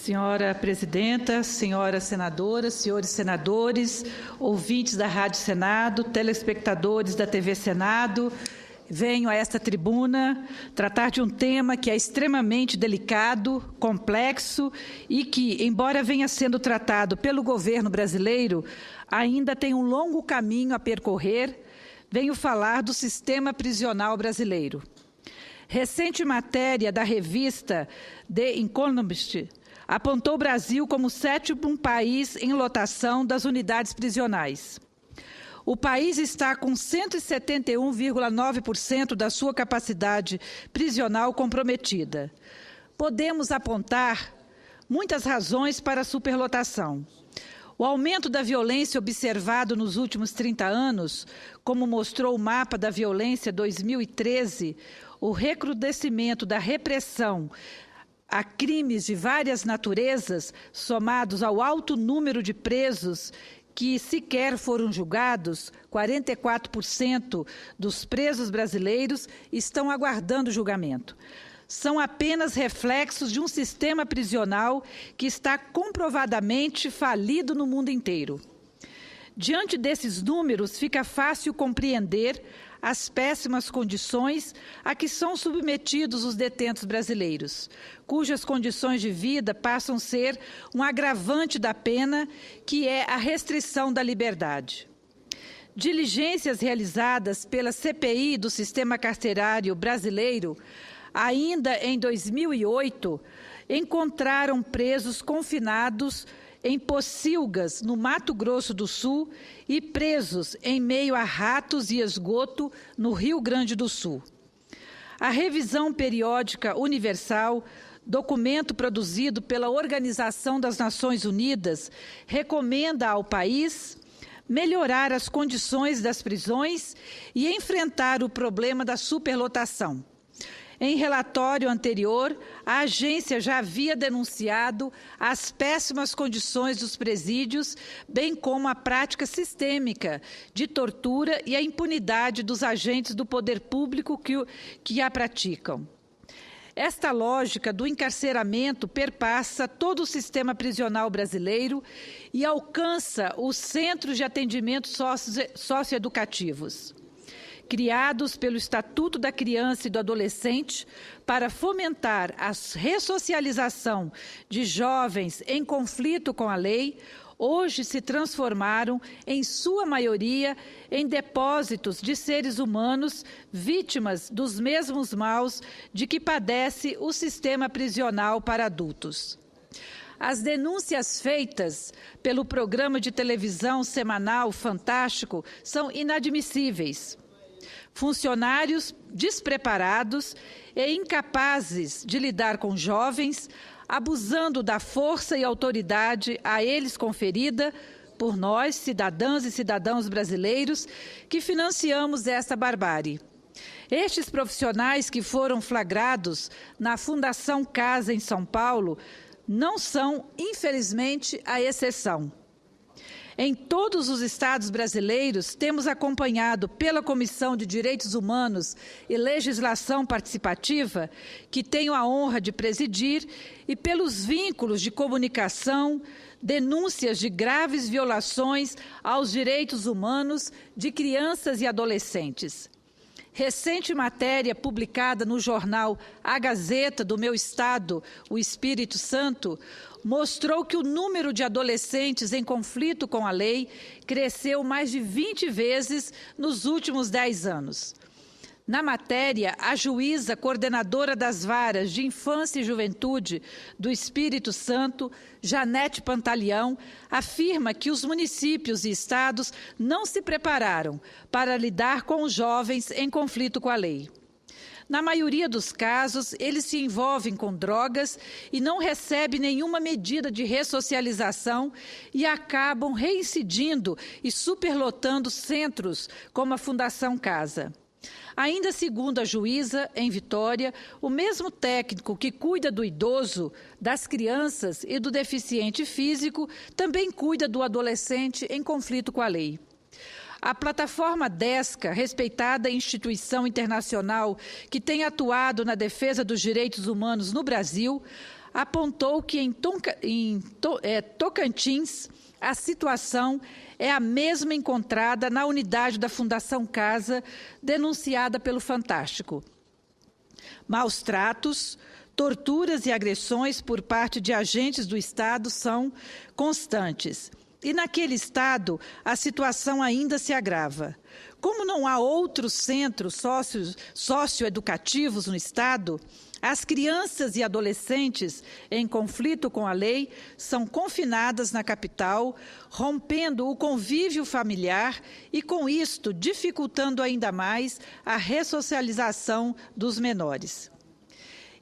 Senhora Presidenta, senhoras senadoras, senhores senadores, ouvintes da Rádio Senado, telespectadores da TV Senado, venho a esta tribuna tratar de um tema que é extremamente delicado, complexo e que, embora venha sendo tratado pelo governo brasileiro, ainda tem um longo caminho a percorrer. Venho falar do sistema prisional brasileiro. Recente matéria da revista The Economist apontou o Brasil como o 7º país em lotação das unidades prisionais. O país está com 171,9% da sua capacidade prisional comprometida. Podemos apontar muitas razões para a superlotação. O aumento da violência observado nos últimos 30 anos, como mostrou o mapa da violência 2013, o recrudescimento da repressão a crimes de várias naturezas, somados ao alto número de presos que sequer foram julgados, 44% dos presos brasileiros estão aguardando julgamento. São apenas reflexos de um sistema prisional que está comprovadamente falido no mundo inteiro. Diante desses números, fica fácil compreender as péssimas condições a que são submetidos os detentos brasileiros, cujas condições de vida passam a ser um agravante da pena, que é a restrição da liberdade. Diligências realizadas pela CPI do Sistema Carcerário Brasileiro, ainda em 2008, encontraram presos confinados em pocilgas, no Mato Grosso do Sul, e presos em meio a ratos e esgoto, no Rio Grande do Sul. A Revisão Periódica Universal, documento produzido pela Organização das Nações Unidas, recomenda ao país melhorar as condições das prisões e enfrentar o problema da superlotação. Em relatório anterior, a agência já havia denunciado as péssimas condições dos presídios, bem como a prática sistêmica de tortura e a impunidade dos agentes do poder público que a praticam. Esta lógica do encarceramento perpassa todo o sistema prisional brasileiro e alcança os centros de atendimento socioeducativos. Criados pelo Estatuto da Criança e do Adolescente para fomentar a ressocialização de jovens em conflito com a lei, hoje se transformaram, em sua maioria, em depósitos de seres humanos vítimas dos mesmos maus de que padece o sistema prisional para adultos. As denúncias feitas pelo programa de televisão semanal Fantástico são inadmissíveis. Funcionários despreparados e incapazes de lidar com jovens, abusando da força e autoridade a eles conferida por nós, cidadãs e cidadãos brasileiros, que financiamos esta barbárie. Estes profissionais que foram flagrados na Fundação Casa em São Paulo não são, infelizmente, a exceção. Em todos os estados brasileiros, temos acompanhado pela Comissão de Direitos Humanos e Legislação Participativa, que tenho a honra de presidir, e pelos vínculos de comunicação, denúncias de graves violações aos direitos humanos de crianças e adolescentes. Recente matéria publicada no jornal A Gazeta do meu estado, o Espírito Santo, mostrou que o número de adolescentes em conflito com a lei cresceu mais de 20 vezes nos últimos 10 anos. Na matéria, a juíza coordenadora das varas de Infância e Juventude do Espírito Santo, Janete Pantaleão, afirma que os municípios e estados não se prepararam para lidar com os jovens em conflito com a lei. Na maioria dos casos, eles se envolvem com drogas e não recebem nenhuma medida de ressocialização e acabam reincidindo e superlotando centros como a Fundação Casa. Ainda segundo a juíza, em Vitória, o mesmo técnico que cuida do idoso, das crianças e do deficiente físico também cuida do adolescente em conflito com a lei. A plataforma DESCA, respeitada instituição internacional que tem atuado na defesa dos direitos humanos no Brasil, apontou que em Tocantins a situação é a mesma encontrada na unidade da Fundação Casa, denunciada pelo Fantástico. Maus tratos, torturas e agressões por parte de agentes do Estado são constantes. E naquele estado, a situação ainda se agrava. Como não há outros centros socioeducativos no estado, as crianças e adolescentes em conflito com a lei são confinadas na capital, rompendo o convívio familiar e, com isto, dificultando ainda mais a ressocialização dos menores.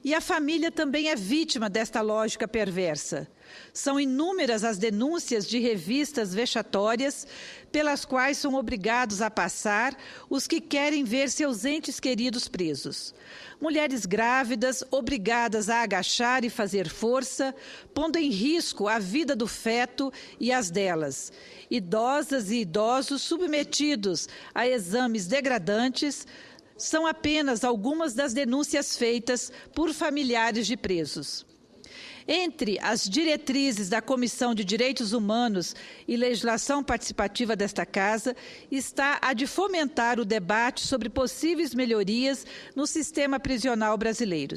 E a família também é vítima desta lógica perversa. São inúmeras as denúncias de revistas vexatórias pelas quais são obrigados a passar os que querem ver seus entes queridos presos. Mulheres grávidas obrigadas a agachar e fazer força, pondo em risco a vida do feto e as delas. Idosas e idosos submetidos a exames degradantes são apenas algumas das denúncias feitas por familiares de presos. Entre as diretrizes da Comissão de Direitos Humanos e Legislação Participativa desta Casa está a de fomentar o debate sobre possíveis melhorias no sistema prisional brasileiro.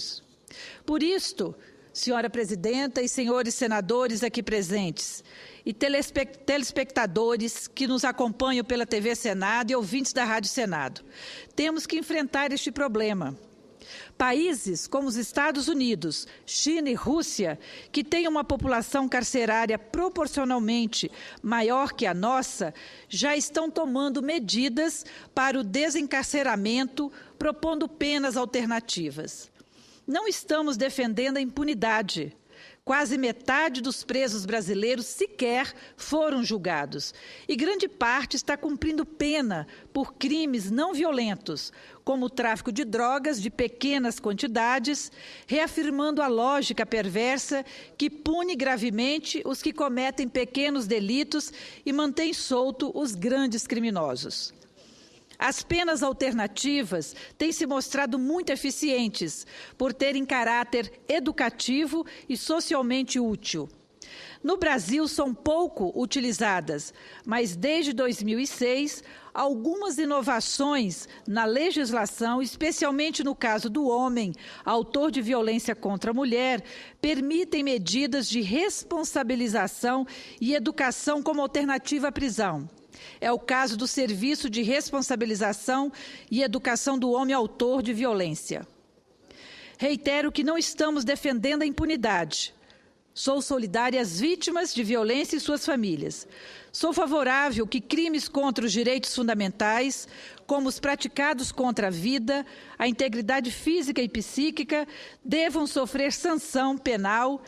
Por isto, senhora presidenta e senhores senadores aqui presentes, e telespectadores que nos acompanham pela TV Senado e ouvintes da Rádio Senado, temos que enfrentar este problema. Países como os Estados Unidos, China e Rússia, que têm uma população carcerária proporcionalmente maior que a nossa, já estão tomando medidas para o desencarceramento, propondo penas alternativas. Não estamos defendendo a impunidade. Quase metade dos presos brasileiros sequer foram julgados, e grande parte está cumprindo pena por crimes não violentos, como o tráfico de drogas de pequenas quantidades, reafirmando a lógica perversa que pune gravemente os que cometem pequenos delitos e mantém solto os grandes criminosos. As penas alternativas têm se mostrado muito eficientes, por terem caráter educativo e socialmente útil. No Brasil, são pouco utilizadas, mas desde 2006, algumas inovações na legislação, especialmente no caso do homem, autor de violência contra a mulher, permitem medidas de responsabilização e educação como alternativa à prisão. É o caso do Serviço de Responsabilização e Educação do Homem Autor de Violência. Reitero que não estamos defendendo a impunidade. Sou solidária às vítimas de violência e suas famílias. Sou favorável que crimes contra os direitos fundamentais, como os praticados contra a vida, a integridade física e psíquica, devam sofrer sanção penal,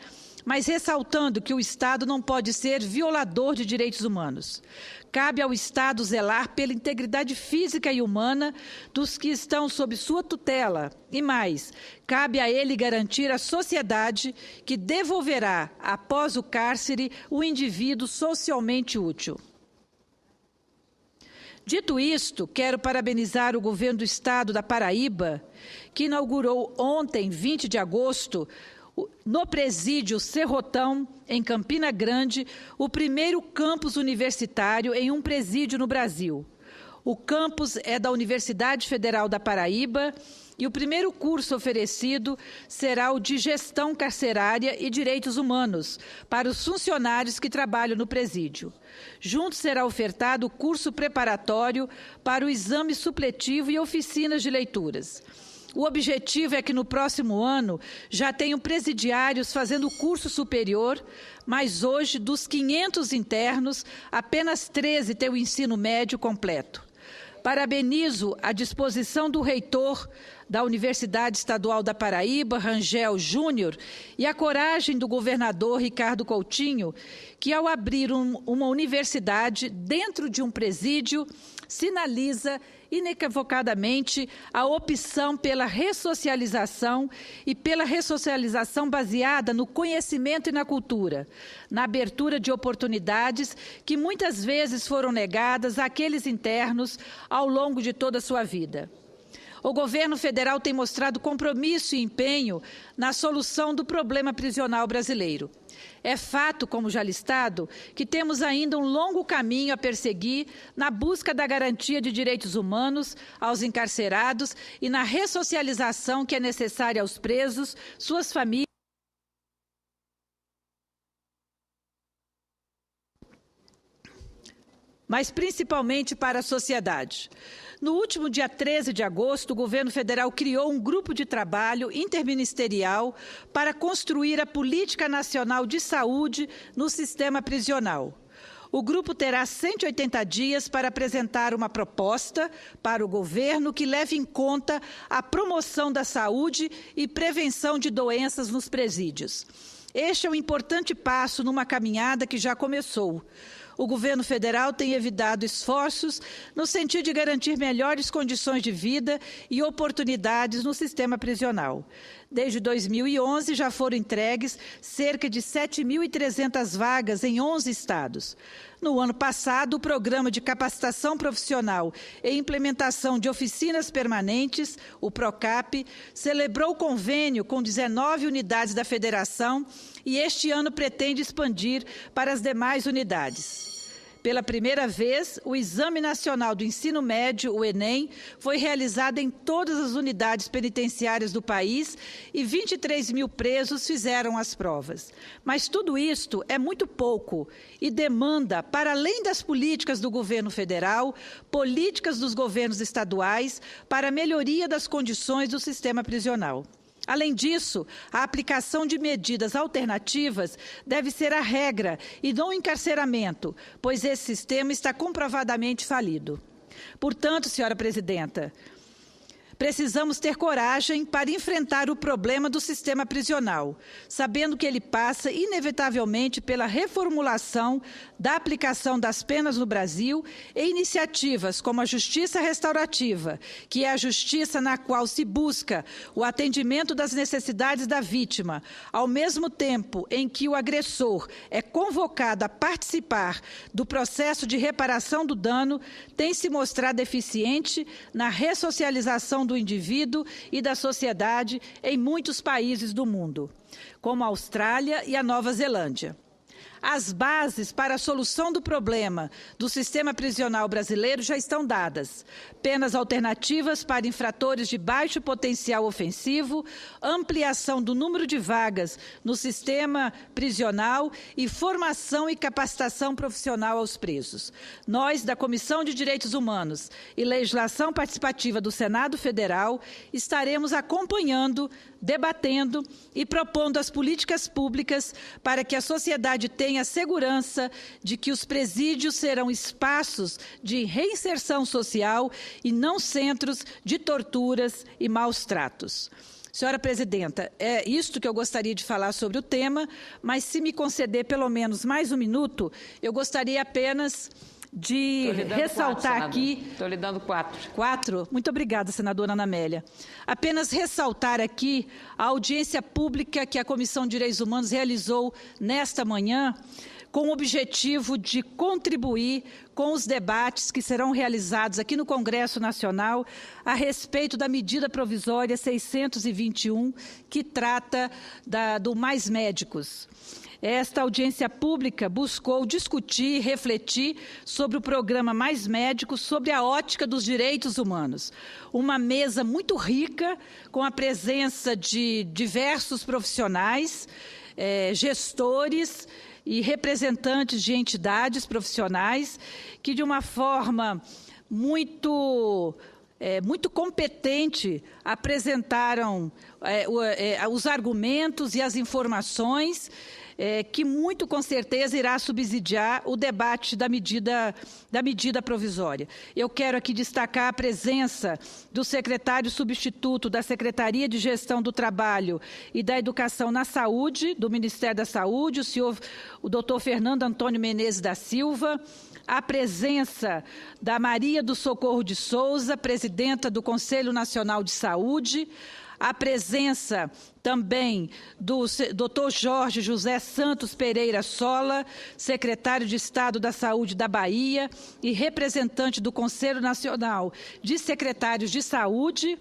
mas ressaltando que o Estado não pode ser violador de direitos humanos. Cabe ao Estado zelar pela integridade física e humana dos que estão sob sua tutela. E mais, cabe a ele garantir à sociedade que devolverá, após o cárcere, o indivíduo socialmente útil. Dito isto, quero parabenizar o governo do Estado da Paraíba, que inaugurou ontem, 20 de agosto, no presídio Serrotão, em Campina Grande, o primeiro campus universitário em um presídio no Brasil. O campus é da Universidade Federal da Paraíba e o primeiro curso oferecido será o de Gestão Carcerária e Direitos Humanos, para os funcionários que trabalham no presídio. Junto será ofertado o curso preparatório para o exame supletivo e oficinas de leituras. O objetivo é que no próximo ano já tenham presidiários fazendo o curso superior, mas hoje, dos 500 internos, apenas 13 têm o ensino médio completo. Parabenizo a disposição do reitor da Universidade Estadual da Paraíba, Rangel Júnior, e a coragem do governador Ricardo Coutinho, que ao abrir uma universidade dentro de um presídio, sinaliza inequivocadamente a opção pela ressocialização e pela ressocialização baseada no conhecimento e na cultura, na abertura de oportunidades que muitas vezes foram negadas àqueles internos ao longo de toda a sua vida. O governo federal tem mostrado compromisso e empenho na solução do problema prisional brasileiro. É fato, como já listado, que temos ainda um longo caminho a perseguir na busca da garantia de direitos humanos aos encarcerados e na ressocialização que é necessária aos presos, suas famílias, mas principalmente para a sociedade. No último dia 13 de agosto, o governo federal criou um grupo de trabalho interministerial para construir a Política Nacional de Saúde no sistema prisional. O grupo terá 180 dias para apresentar uma proposta para o governo que leve em conta a promoção da saúde e prevenção de doenças nos presídios. Este é um importante passo numa caminhada que já começou. O governo federal tem evitado esforços no sentido de garantir melhores condições de vida e oportunidades no sistema prisional. Desde 2011, já foram entregues cerca de 7.300 vagas em 11 estados. No ano passado, o Programa de Capacitação Profissional e Implementação de Oficinas Permanentes, o PROCAP, celebrou convênio com 19 unidades da federação e este ano pretende expandir para as demais unidades. Pela primeira vez, o Exame Nacional do Ensino Médio, o Enem, foi realizado em todas as unidades penitenciárias do país e 23 mil presos fizeram as provas. Mas tudo isto é muito pouco e demanda, para além das políticas do governo federal, políticas dos governos estaduais para a melhoria das condições do sistema prisional. Além disso, a aplicação de medidas alternativas deve ser a regra e não o encarceramento, pois esse sistema está comprovadamente falido. Portanto, senhora presidenta, precisamos ter coragem para enfrentar o problema do sistema prisional, sabendo que ele passa inevitavelmente pela reformulação da aplicação das penas no Brasil e iniciativas como a justiça restaurativa, que é a justiça na qual se busca o atendimento das necessidades da vítima, ao mesmo tempo em que o agressor é convocado a participar do processo de reparação do dano, tem se mostrado eficiente na ressocialização do indivíduo e da sociedade em muitos países do mundo, como a Austrália e a Nova Zelândia. As bases para a solução do problema do sistema prisional brasileiro já estão dadas. Penas alternativas para infratores de baixo potencial ofensivo, ampliação do número de vagas no sistema prisional e formação e capacitação profissional aos presos. Nós, da Comissão de Direitos Humanos e Legislação Participativa do Senado Federal, estaremos acompanhando, debatendo e propondo as políticas públicas para que a sociedade tenha segurança de que os presídios serão espaços de reinserção social e não centros de torturas e maus tratos. Senhora presidenta, é isto que eu gostaria de falar sobre o tema, mas se me conceder pelo menos mais um minuto, eu gostaria apenas de ressaltar aqui... Estou lhe dando 4. 4? Muito obrigada, senadora Ana Amélia. Apenas ressaltar aqui a audiência pública que a Comissão de Direitos Humanos realizou nesta manhã, com o objetivo de contribuir com os debates que serão realizados aqui no Congresso Nacional a respeito da medida provisória 621, que trata do Mais Médicos. Esta audiência pública buscou discutir e refletir sobre o programa Mais Médicos, sobre a ótica dos direitos humanos. Uma mesa muito rica, com a presença de diversos profissionais, gestores e representantes de entidades profissionais que, de uma forma muito competente, apresentaram os argumentos e as informações que muito com certeza irá subsidiar o debate da medida provisória. Eu quero aqui destacar a presença do secretário substituto da Secretaria de Gestão do Trabalho e da Educação na Saúde, do Ministério da Saúde, o doutor Fernando Antônio Menezes da Silva, a presença da Maria do Socorro de Souza, presidenta do Conselho Nacional de Saúde, a presença também do Dr. Jorge José Santos Pereira Sola, secretário de Estado da Saúde da Bahia e representante do Conselho Nacional de Secretários de Saúde,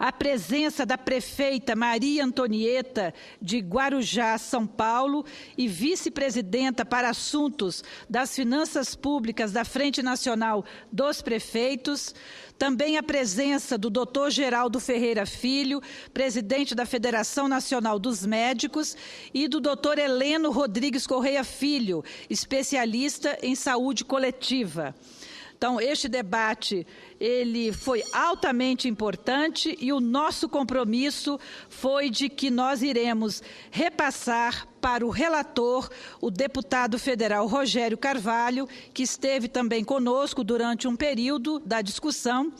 a presença da prefeita Maria Antonieta de Guarujá, São Paulo, e vice-presidenta para assuntos das finanças públicas da Frente Nacional dos Prefeitos, também a presença do Dr. Geraldo Ferreira Filho, presidente da Federação Nacional dos Médicos, e do Dr. Heleno Rodrigues Correia Filho, especialista em saúde coletiva. Então, este debate, ele foi altamente importante e o nosso compromisso foi de que nós iremos repassar para o relator, o deputado federal Rogério Carvalho, que esteve também conosco durante um período da discussão,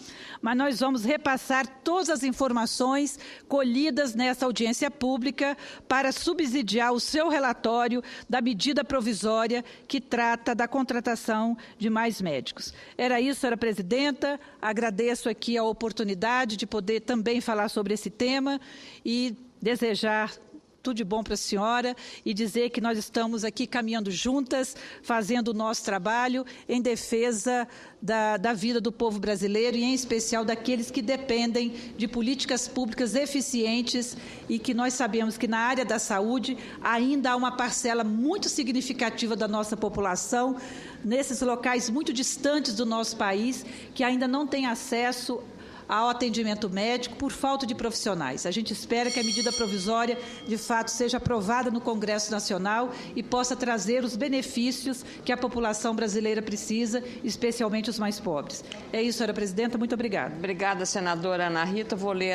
mas nós vamos repassar todas as informações colhidas nessa audiência pública para subsidiar o seu relatório da medida provisória que trata da contratação de mais médicos. Era isso, senhora presidenta. Agradeço aqui a oportunidade de poder também falar sobre esse tema e desejar tudo de bom para a senhora e dizer que nós estamos aqui caminhando juntas, fazendo o nosso trabalho em defesa da vida do povo brasileiro e, em especial, daqueles que dependem de políticas públicas eficientes e que nós sabemos que, na área da saúde, ainda há uma parcela muito significativa da nossa população, nesses locais muito distantes do nosso país, que ainda não tem acesso ao atendimento médico por falta de profissionais. A gente espera que a medida provisória, de fato, seja aprovada no Congresso Nacional e possa trazer os benefícios que a população brasileira precisa, especialmente os mais pobres. É isso, senhora presidenta. Muito obrigada. Obrigada, senadora Ana Rita. Vou ler